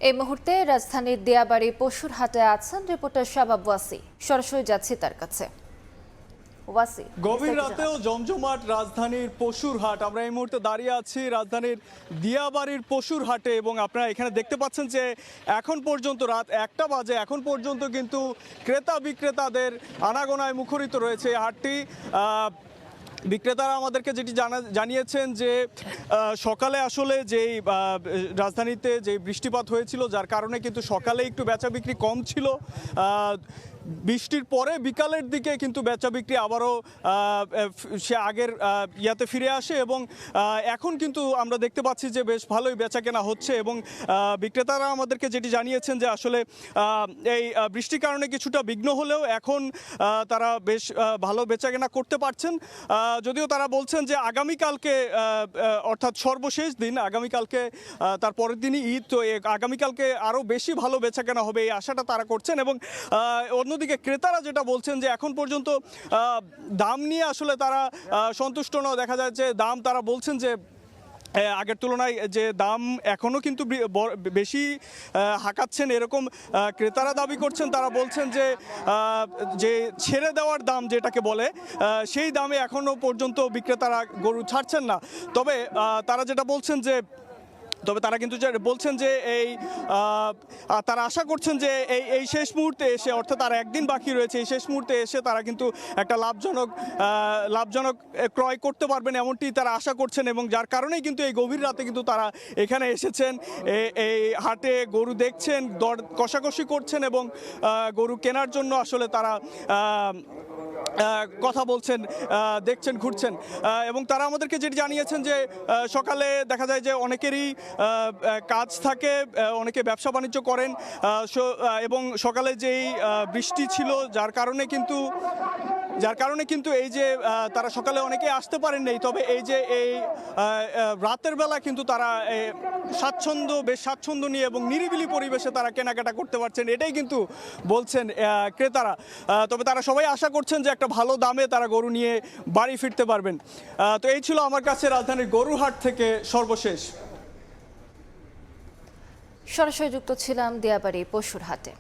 এই মুহূর্তে রাজধানীর দিয়াবাড়ি পশুর হাটে আছেন রিপোর্টার শাবাব ওয়াসি। সরাসরি যাচ্ছি তার কাছে। ওয়াসি, গভীর রাতেও জমজমাট রাজধানীর পশুর হাট। আমরা এই মুহূর্তে দাঁড়িয়ে আছি রাজধানীর দিয়াবাড়ির পশুর হাটে এবং আপনারা এখানে দেখতে পাচ্ছেন যে এখন পর্যন্ত রাত 1টা বাজে, এখন পর্যন্ত কিন্তু ক্রেতা বিক্রেতাদের আনাগোনায় মুখরিত রয়েছে এই হাটটি। বিক্রেতারা আমাদেরকে যেটি জানিয়েছেন যে সকালে আসলে যেই রাজধানীতে যে বৃষ্টিপাত হয়েছিল যার কারণে কিন্তু সকালে একটু বেচা বিক্রি কম ছিল। বৃষ্টির পরে বিকালের দিকে কিন্তু বেচা বিক্রি আবারও সে আগের ইয়াতে ফিরে আসে এবং এখন কিন্তু আমরা দেখতে পাচ্ছি যে বেশ ভালোই বেচা কেনা হচ্ছে এবং বিক্রেতারা আমাদেরকে যেটি জানিয়েছেন যে আসলে এই বৃষ্টির কারণে কিছুটা বিঘ্ন হলেও এখন তারা বেশ ভালো বেচা কেনা করতে পারছেন। যদিও তারা বলছেন যে আগামীকালকে অর্থাৎ সর্বশেষ দিন আগামীকালকে, তার পরের দিনই ঈদ, তো আগামীকালকে আরও বেশি ভালো বেচা কেনা হবে এই আশাটা তারা করছেন। এবং অন্যদিকে ক্রেতারা যেটা বলছেন যে এখন পর্যন্ত দাম নিয়ে আসলে তারা সন্তুষ্ট নয়। দেখা যায় যে দাম তারা বলছেন যে আগের তুলনায় যে দাম এখনও কিন্তু বেশি হাঁকাচ্ছেন এরকম ক্রেতারা দাবি করছেন। তারা বলছেন যে ছেড়ে দেওয়ার দাম যেটাকে বলে সেই দামে এখনও পর্যন্ত বিক্রেতারা গরু ছাড়ছেন না। তবে তারা যেটা বলছেন যে তারা কিন্তু বলছেন যে তারা আশা করছেন যে এই শেষ মুহূর্তে এসে, অর্থাৎ তার একদিন বাকি রয়েছে, এই শেষ মুহূর্তে এসে তারা কিন্তু একটা লাভজনক ক্রয় করতে পারবেন এমনটি তারা আশা করছেন এবং যার কারণেই কিন্তু এই গভীর রাতে কিন্তু তারা এখানে এসেছেন, এই হাটে গরু দেখছেন, দর কষাকষি করছেন এবং গরু কেনার জন্য আসলে তারা কথা বলছেন, দেখছেন, ঘুরছেন। এবং তারা আমাদেরকে যেটি জানিয়েছেন যে সকালে দেখা যায় যে অনেকেরই কাজ থাকে, অনেকে ব্যবসা বাণিজ্য করেন এবং সকালে যেই বৃষ্টি ছিল যার কারণে কিন্তু এই যে তারা সকালে অনেকে আসতে পারেন নাই। তবে এই যে এই রাতের বেলা কিন্তু তারা বেশ স্বাচ্ছন্দ্য নিয়ে এবং নিরিবিলি পরিবেশে তারা কেনাকাটা করতে পারছেন, এটাই কিন্তু বলছেন ক্রেতারা। তবে তারা সবাই আশা করছেন যে একটা ভালো দামে তারা গরু নিয়ে বাড়ি ফিরতে পারবেন। তো এই ছিল আমার কাছে রাজধানীর গরুহাট থেকে সর্বশেষ। সরাসরি যুক্ত ছিলাম দিয়াবাড়ি পশুর হাটে।